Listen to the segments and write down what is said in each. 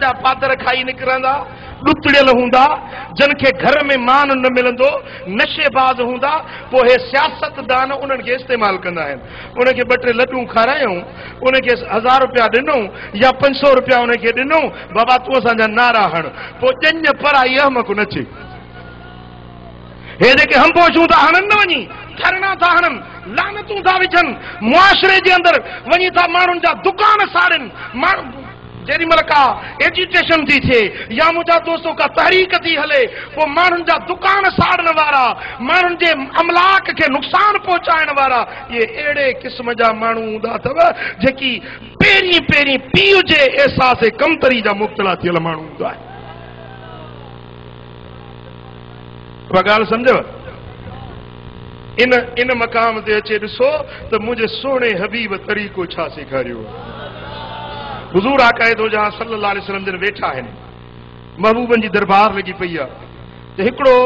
जा पादर खाई निकरंदा, डुतड़ियल हूंदा, जन के घर में मान न मिलंदो, नशेबाज हूंदा, पोइ हे सियासतदान उन्हनि खे इस्तेमाल कंदा आहिनि। उनखे 2-3 लड्डू खारायूं, उनखे 1000 रुपया ॾिनऊं या 500 रुपया उनखे ॾिनऊं, बाबा तूं असांजा नारा हण, पोइ ॼञ पराई अहमक नचे। हे जेके हमपोशूं था हणनि न वञी, धरना था हणनि, लानतूं था विझनि, मुआशरे जे अंदरि वञी था माण्हुनि जा दुकान साड़नि, माण्हू जेॾी महिल का एजिटेशन थी थिए या मुंहिंजा दोस्तों का तहरीक थी हले, पोइ माण्हुनि जा दुकान साड़न वारा, माण्हुनि जे अमलाक खे नुक़सान पहुचाइण वारा, इहे अहिड़े क़िस्म जा माण्हू हूंदा अथव जेकी पहिरीं पहिरीं पीउ जे अहसास कमतरी जा मुब्तला थियल माण्हू हूंदा आहिनि। ॻाल्हि सम्झव? इन मक़ाम ते अचे ॾिसो त मुंहिंजे सोणे हबीब तरीक़ो छा सेखारियो। हुज़ूर आक़ाए दो जहां सल्लल्लाहु अलैहि वसल्लम जन वेठा आहिनि, महबूबनि जी दरबार लॻी पई आहे, त हिकिड़ो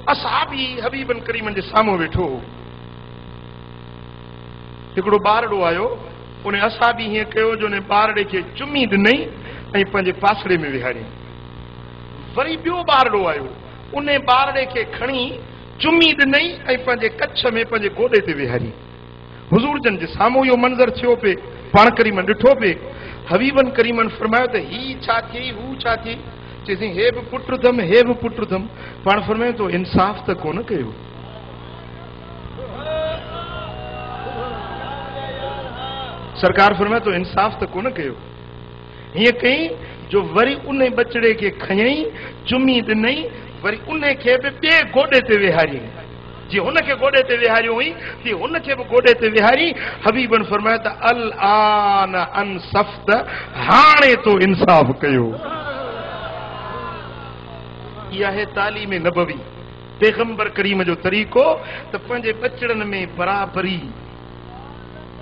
असहाबी हबीबन करीमन जे साम्हूं वेठो हो। हिकिड़ो ॿारड़ो आयो, उन असहाबी हीअं कयो जो उन ॿारड़े खे चुमी ॾिनई ऐं पंहिंजे पासड़े में विहारियईं। वरी ॿियो ॿारड़ो आयो, उन ॿारड़े खे खणी चुमी ॾिनई ऐं पंहिंजे कच्छ में पंहिंजे गोॾे ते विहारी। हुज़ूर जन जे साम्हूं इहो मंज़र थियो पे, पाण करीमन ॾिठो पे। हबीबन करीमन फरमायो त ही छा थी, हू छा थी? चईं हे बि पुट अथमि, हे बि पुट अथमि। पाण फरमायो तो इंसाफ़ त कोन कयो। सरकार फरमायो तो इंसाफ़ त कोन कयो। हीअं कई जो वरी उन बचड़े खे खयई, चुमी ॾिनई, वरी उन खे बि ॿिए गोॾे ते विहारियईं। जीअं हुनखे गोॾे ते विहारियो हुई, तीअं हुनखे बि गोॾे ते विहारी। हबीबन फरमायो त अल आन अनसफ़्त, हाणे तो इंसाफ़ कयो। इहा आहे तालीम नबवी, पैगंबर करीम जो तरीक़ो त पंहिंजे बचड़नि में बराबरी,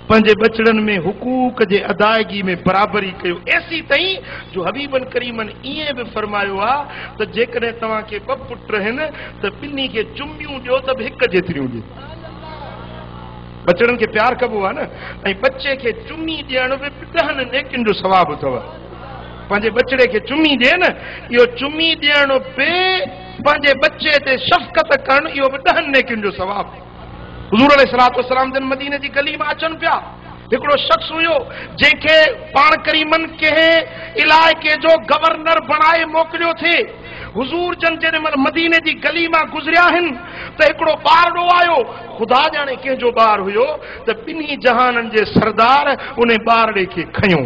पंहिंजे बचड़नि में हुकूक जे अदायगी में बराबरी कयो। ऐसी ताईं जो हबीबन करीमन ईअं बि फरमायो आहे त जेकॾहिं तव्हांखे 2 पुट आहिनि त ॿिन्ही खे चुमियूं ॾियो त बि 1 जेतिरियूं ॾियो। बचड़नि खे प्यार कबो आहे न, ऐं बच्चे खे चुमी ॾियण बि 10 नेकियुनि जो सवाबु अथव। पंहिंजे बचड़े खे चुमी ॾिए न, इहो चुमी ॾियण बि पंहिंजे बच्चे ते शफ़क़त करणु, इहो बि 10 नेकियुनि जो सवाबु। हुज़ूर अलैहिस्सलातु वस्सलाम जन मदीने जी गली में अचनि पिया। हिकिड़ो शख़्स हुयो जंहिंखे पाण करीमन कंहिं इलाइक़े जो गवर्नर बणाए मोकिलियो थे। हुज़ूर जन जेॾी महिल मदीने जी गली मां गुज़रिया आहिनि त हिकिड़ो ॿारड़ो आयो, ख़ुदा ॼाणे कंहिंजो ॿारु हुयो, त ॿिन्ही जहाननि जे सरदार उन ॿारड़े खे खयूं,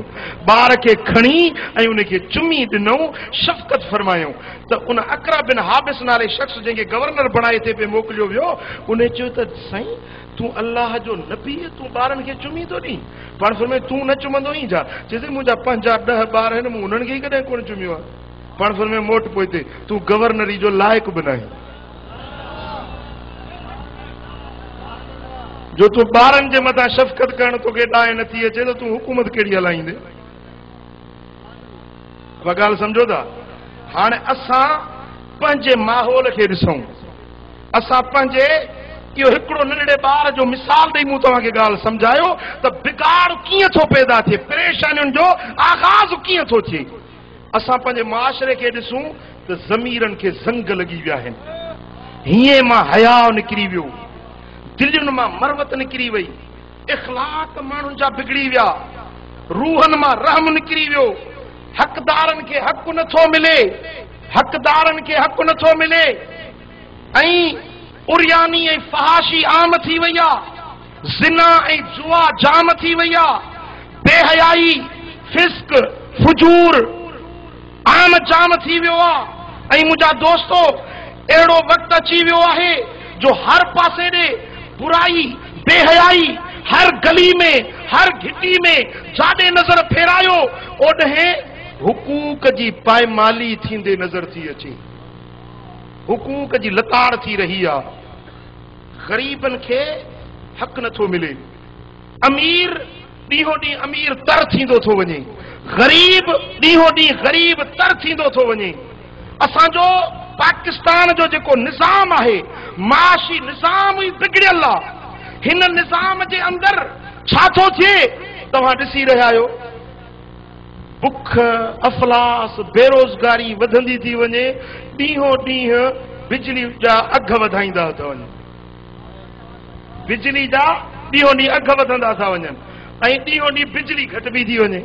ॿार खे खणी ऐं उनखे चुमी ॾिनऊं, शफ़क़त फरमायूं। त उन अकरा बिन हाबिस नाले शख़्स जंहिंखे गवर्नर बणाए थे पे मोकिलियो वियो, उन चयो त साईं तूं अल्लाह जो नबी, तूं ॿारनि खे चुमी थो ॾीं? पाण फरमाए तूं न चुमंदो ई छा? चइजे मुंहिंजा 5-10 ॿार आहिनि, मूं उन्हनि खे ई कॾहिं कोन चुमियो आहे। पाण फरमाए मोट पोइ ते तूं गवर्नरी जो लाइक़ बि नाहीं, जो तूं ॿारनि जे मथां शफ़क़त करणु तोखे ॾाए नथी अचे त तूं हुकूमत कहिड़ी हलाईंदे? उहा ॻाल्हि सम्झो था? हाणे असां पंहिंजे माहौल खे ॾिसूं, असां पंहिंजे इहो हिकिड़ो नंढड़े ॿार जो मिसाल ॾेई मूं तव्हांखे ॻाल्हि सम्झायो त बिगाड़ कीअं थो पैदा थिए, परेशानियुनि जो आगाज़ कीअं थो थिए। असां पंहिंजे मुआशरे खे ॾिसूं त ज़मीरनि खे ज़ंग लॻी विया आहिनि, हीअं मां हया निकिरी वियो, दिलयुनि मां मरवत निकिरी वई, इख़लाक़ माण्हुनि जा बिगड़ी विया, रूहनि मां रहम निकिरी वियो, हक़दारनि खे हक़ नथो मिले, हक़दारनि खे हक़ नथो मिले, ऐं उरियानी ऐं फहाशी आम थी वई आहे, ज़िना ऐं जुआ जाम थी वई आहे, बेहयाई, फिस्क, फुजूर आम जाम थी वियो आहे। ऐं मुंहिंजा दोस्तो अहिड़ो वक़्तु अची वियो आहे जो हर पासे ॾे बुराई, बेहयाई, हर गली में, हर घिटी में जाॾे नज़र फेरायो ओॾे हुकूक जी पायमाली थींदे नज़र थी अचे, हुकूक जी लताड़ थी रही आहे। ग़रीबनि खे हक़ नथो मिले, अमीर ॾींहों ॾींहुं अमीर तर थींदो थो वञे, ग़रीब ॾींहों ॾींहुं ग़रीब तर थींदो थो वञे। असांजो पाकिस्तान जो जेको निज़ाम आहे, माशी निज़ाम ई बिगड़ियल आहे। हिन निज़ाम जे अंदरि छा थो थिए तव्हां ॾिसी रहिया आहियो। बुख अफलास बेरोज़गारी वधंदी थी वञे, ॾींहों ॾींहुं बिजली जा अघ वधाईंदा था वञनि, बिजली जा ॾींहों ॾींहुं अघ वधंदा था वञनि ऐं ॾींहों ॾींहुं बिजली घटिबी थी वञे।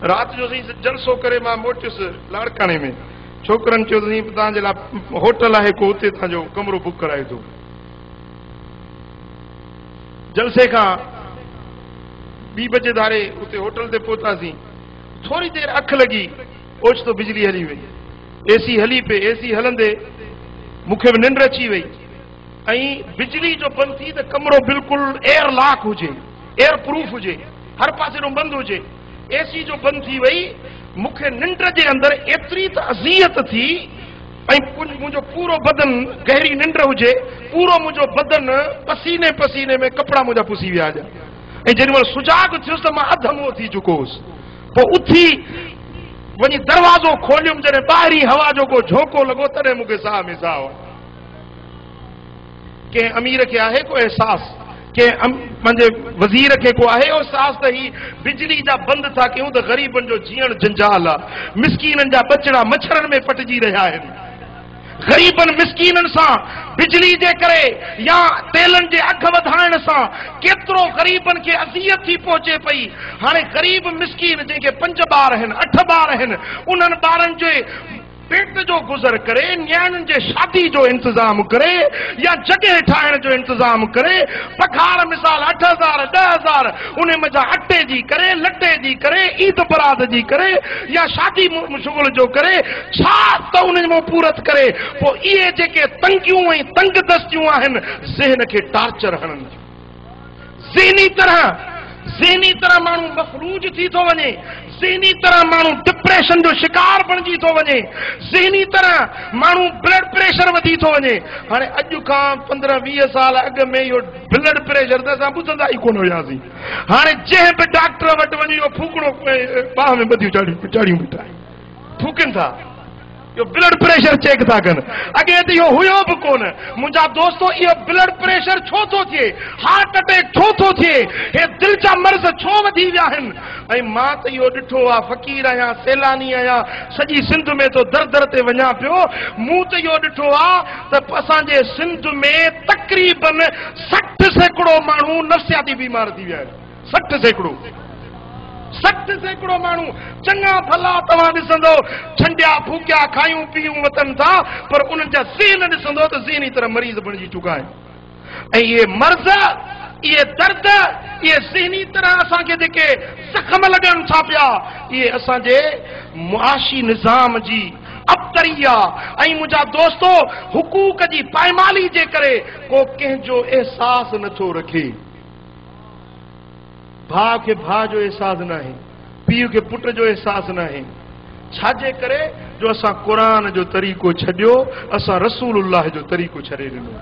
राति जो साईं जलसो करे मां मोटियुसि लाड़काणे में, छोकिरनि चयो त साईं तव्हांजे लाइ होटल आहे को, उते तव्हांजो कमरो बुक कराए थो। जलसे खां 2 बजे धारे उते होटल ते पहुतासीं, थोड़ी देर अख लगी, ओचितो बिजली हली वई, एसी हली पे, एसी हलंदे मूंखे बि निंड अची वई ऐं बिजली जो बंदि थी त कमरो बिल्कुलु एयर लॉक हुजे, एयर प्रूफ हुजे, हर पासे ॾों बंदि हुजे, एसी जो बंदि थी वई, मूंखे निंड जे अंदरि एतिरी त अज़ियत थी ऐं मुंहिंजो पूरो बदन, गहरी निंड हुजे, पूरो मुंहिंजो बदन पसीने पसीने में कपिड़ा मुंहिंजा पुसी विया ॼा। ऐं जेॾी महिल सुजाग थियुसि त मां अधमो थी चुको हुउसि। पोइ उथी वञी दरवाज़ो खोलियुमि, जॾहिं ॿाहिरीं हवा जो को झोंको लॻो तॾहिं मूंखे साह में साह आयो। कंहिं अमीर खे आहे को एहसास, कंहिं पंहिंजे वज़ीर खे को आहे एहसास त ही बिजली जा बंदि था कयूं त ग़रीबनि जो जीअण जंजाल आहे, मिसकीननि जा बचड़ा मच्छरनि में पटिजी रहिया आहिनि। गरीबन मिसकीनन सां बिजली जे करे या तेलन जे अघ वधाइण सां केतिरो गरीबन खे अज़ियत थी पहुचे पई। हाणे गरीब मिसकीन जंहिंखे 5 ॿार आहिनि, 8 ॿार आहिनि, उन्हनि ॿारनि जे पेट जो गुज़र करे, न्याणियुनि जे शादी जो इंतजाम करे या जगह ठाहिण जो इंतजाम करे, पघार मिसाल 8,000 10,000 उन में जा अटे जी करे, लटे जी करे, ईद बरात जी करे या शादी शुगुल जो करे, छा त उन में पूरत करे। पोइ इहे जेके तंगियूं ऐं तंग दस्तियूं आहिनि, ज़हन खे टार्चर हणनि थियूं। ज़हनी तरह माण्हू मफलूज थी थो वञे, ज़हनी तरह माण्हू डिप्रेशन जो शिकार बणिजी थो वञे, ज़हनी तरह माण्हू ब्लड प्रेशर वधी थो वञे। हाणे अॼु खां 15-20 साल अॻु में इहो ब्लड प्रेशर त असां ॿुधंदा ई कोन हुयासीं। हाणे जंहिं बि डॉक्टर वटि वञी इहो फूकणो बाह में ॿधियूं चाड़ियूं बीठा फूकनि था, इहो ब्लड प्रेशर चेक था कनि। अॻे त इहो हुयो बि कोन। मुंहिंजा दोस्तो, इहो ब्लड प्रेशर छो थो थिए, हार्ट अटैक छो थो थिए, हे दिलि जा मर्ज़ छो वधी विया आहिनि। ऐं मां त इहो ॾिठो आहे, फ़क़ीर आहियां, सैलानी आहियां, सॼी सिंध में तो दर दर ते वञा पियो। मूं त इहो ॾिठो आहे त असांजे सिंध में तक़रीबन 60% माण्हू नफ़्सियाती बीमार थी विया आहिनि। 60% माण्हू चङा भला तव्हां ॾिसंदो छंडिया फूकिया खायूं पीयूं वतन था, पर उन्हनि जा ज़हन ॾिसंदो त ज़हनी तरह मरीज़ बणिजी चुका आहिनि। ऐं इहे मर्ज़, इहे दर्द, इहे ज़हनी तरह असांखे जेके ज़ख़्म लॻनि था पिया, इहे असांजे मुआशी निज़ाम जी अबतरिया। ऐं मुंहिंजा दोस्तो, हुकूक जी पायमाली जे करे को कंहिंजो एहसास नथो रखे। भाउ खे भाउ जो एहसास न आहे, पीउ खे पुट जो एहसास न आहे। छाजे करे? जो असां क़ुरान जो तरीक़ो छॾियो, असां रसूलुल्लाह जो तरीक़ो छॾे ॾिनो।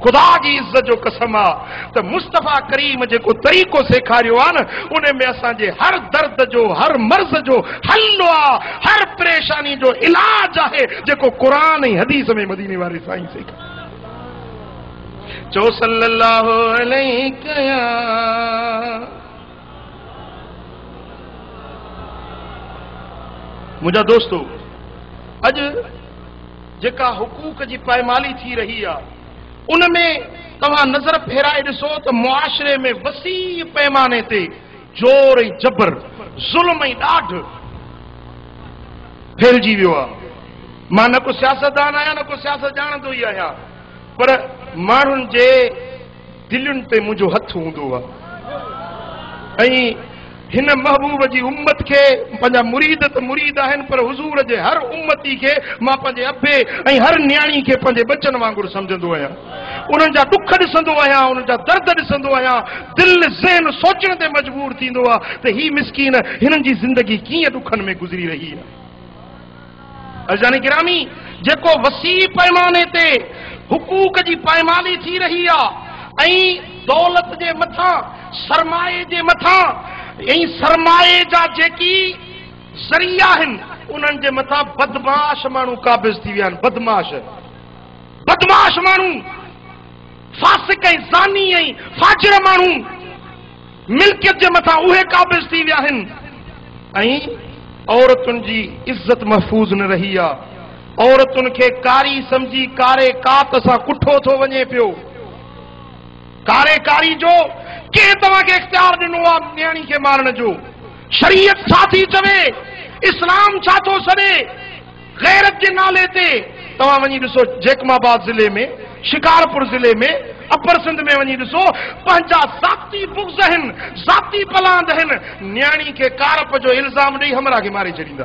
ख़ुदा जी इज़त जो कसम आहे त मुस्तफ़ा करीम जेको तरीक़ो सेखारियो आहे न, उन में असांजे हर दर्द जो, हर मर्ज़ जो हल आहे, हर परेशानी जो इलाज आहे, जेको क़ुरान ऐं हदीस में मदीने वारे साईं सेखारियो। चो सल्लल्लाहु अलैहि कया। मुंहिंजा दोस्तो, अॼु जेका हुकूक जी पायमाली थी रही आहे, उनमें तव्हां नज़र फेराए ॾिसो त मुआशरे में वसी पैमाने ते जोर ऐं जबर, ज़ुल्म ऐं ॾाढ फैलिजी वियो आहे। मां न को सियासतदान आहियां, न को सियासत ॼाणंदो ई आहियां, पर माण्हुनि जे दिलुनि ते मुंहिंजो हथ हूंदो आहे। ऐं हिन महबूब जी उम्मत खे, पंहिंजा मुरीद त मुरीद आहिनि, पर हुज़ूर जे हर उम्मती खे मां पंहिंजे अबे ऐं हर न्याणी खे पंहिंजे बचन वांगुरु सम्झंदो आहियां। उन्हनि जा दुख ॾिसंदो आहियां, उन्हनि जा दर्द ॾिसंदो आहियां। दिलि ज़हन सोचण ते मजबूर थींदो आहे त ही मिसकीन, हिननि जी ज़िंदगी कीअं दुखनि में गुज़री रही आहे। अज़ानी गिरामी, जेको वसी पैमाने ते हुकूक जी पायमाली थी रही आहे ऐं दौलत जे मथां, सरमाए जे मथां ऐं सरमाए जा जेकी ज़रिया आहिनि, उन्हनि जे मथां बदमाश माण्हू काबिज़ थी विया आहिनि। बदमाश माण्हू, फासिक ऐं ज़ानी ऐं फाजिर माण्हू मिल्कियत जे मथां उहे काबिज़ थी विया आहिनि ऐं औरतुनि जी इज़त महफ़ूज़ न रही आहे। औरतुनि खे कारी सम्झी कारे कात सां कुठो थो वञे पियो। कारे कारी जो कंहिं तव्हांखे इख्तियार ॾिनो आहे न्याणी खे मारण जो? शरीयत छा थी चवे? इस्लाम छा थो सॾे? गैरत जे नाले ते तव्हां वञी ॾिसो जैकमाबाद ज़िले में, शिकारपुर ज़िले में, अपर सिंध में वञी ॾिसो, पंहिंजा ज़ाती बुग़्ज़ आहिनि, ज़ाती पलांद आहिनि, न्याणी खे कारप जो इल्ज़ाम ॾेई हमरा खे मारे छॾींदा।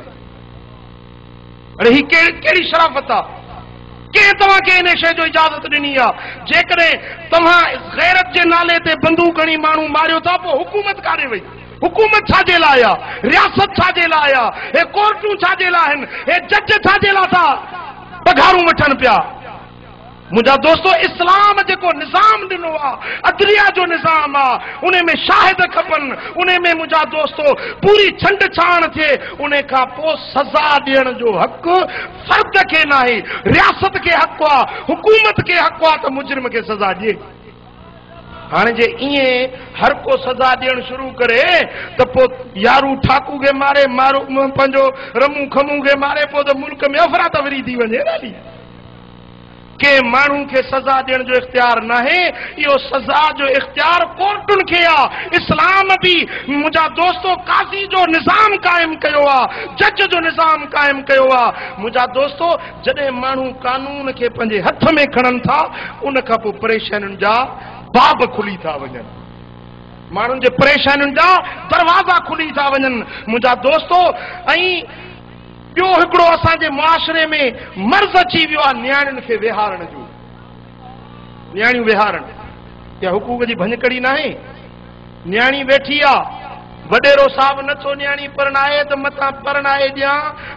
अरे ही कहिड़ी शराफ़त आहे? कंहिं तव्हांखे इन शइ जो इजाज़त ॾिनी आहे? जेकॾहिं तव्हां गैरत जे नाले ते बंदूक हणी माण्हू मारियो था, पोइ हुकूमत काॾे वई? हुकूमत छाजे लाइ आहे? रियासत छाजे लाइ आहे? हे कोर्टूं छाजे लाइ आहिनि? हे जज छाजे लाइ था पघारूं वठनि पिया? मुंहिंजा दोस्तो, इस्लाम जेको निज़ाम ॾिनो आहे, अदलिया जो निज़ाम आहे, उन में शाहिद खपनि, उन में मुंहिंजा दोस्तो पूरी छंड छाण थिए, उन खां पोइ सज़ा ॾियण जो हक़ फ़र्द खे न आहे, रियासत खे हक़ आहे, हुकूमत खे हक़ आहे त मुजरिम खे सज़ा ॾिए। हाणे जे ईअं हर को सज़ा ॾियणु शुरू करे त पोइ यारू ठाकू खे मारे, मारू पंहिंजो रमू खमू खे मारे, पोइ त मुल्क में अफ़रा तफ़री थी वञे। ॾाढी के माण्हू खे सज़ा ॾियण जो इख्तियार न आहे, इहो सज़ा जो इख्तियार कोर्टुनि खे आहे। इस्लाम बि मुंहिंजा दोस्तो काज़ी जो निज़ाम क़ाइमु कयो आहे, जज जो निज़ाम क़ाइमु कयो आहे। मुंहिंजा दोस्तो, जॾहिं माण्हू कानून खे पंहिंजे हथ में खणनि था, उन खां पोइ परेशानियुनि जा बाब खुली था वञनि, माण्हुनि जे परेशानियुनि जा दरवाज़ा खुली था वञनि। मुंहिंजा दोस्तो, ऐं ॿियो हिकिड़ो असांजे मुआशरे में मर्ज़ अची वियो आहे न्याणियुनि खे विहारण जो। न्याणियूं विहारण या हुकूक जी भञकड़ी न आहे। न्याणी वेठी आहे, वॾेरो साहब नथो न्याणी परणाए त मथां परणाए ॾियां,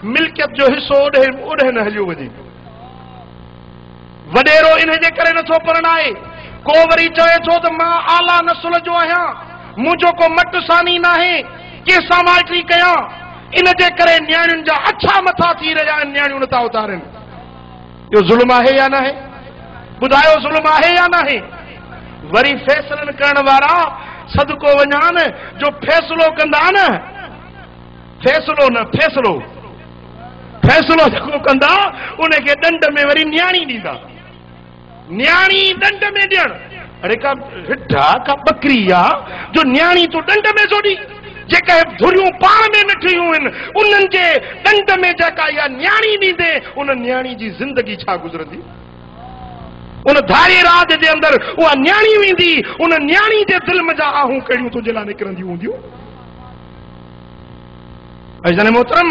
मिल्कियत जो हिसो ओॾे न हलियो वञे। वॾेरो इन जे करे नथो परणाए, को वरी चवे थो त मां आला नस्ल जो आहियां, मुंहिंजो को मट सानी न आहे, कंहिंसां माइटी कयां, इन जे करे न्याणियुनि जा अछा मथा थी रहिया आहिनि, न्याणियूं नथा उतारनि। इहो ज़ुल्म आहे या न आहे? ॿुधायो, ज़ुल्म आहे या न आहे? वरी फ़ैसिलनि करण वारा सदको वञान जो फ़ैसिलो कंदा न, फ़ैसिलो न फ़ैसिलो, फ़ैसिलो जेको कंदा उनखे ॾंड में वरी न्याणी ॾींदा। न्याणी ॾंड में ॾियण, अरे का हिड्डा का बकरी आहे जो न्याणी तूं ॾंड में छो ॾी? जेका धुरियूं पाण में नठियूं आहिनि, उन्हनि जे ॾंड में जेका इहा न्याणी ॾींदे, उन न्याणी जी ज़िंदगी छा गुज़रंदी? उन धारे राज जे अंदरि उहा न्याणी वेंदी, उन न्याणी जे दिलि में जा आहूं कहिड़ियूं तुंहिंजे लाइ निकिरंदियूं हूंदियूं। ऐं जने मोहतरम,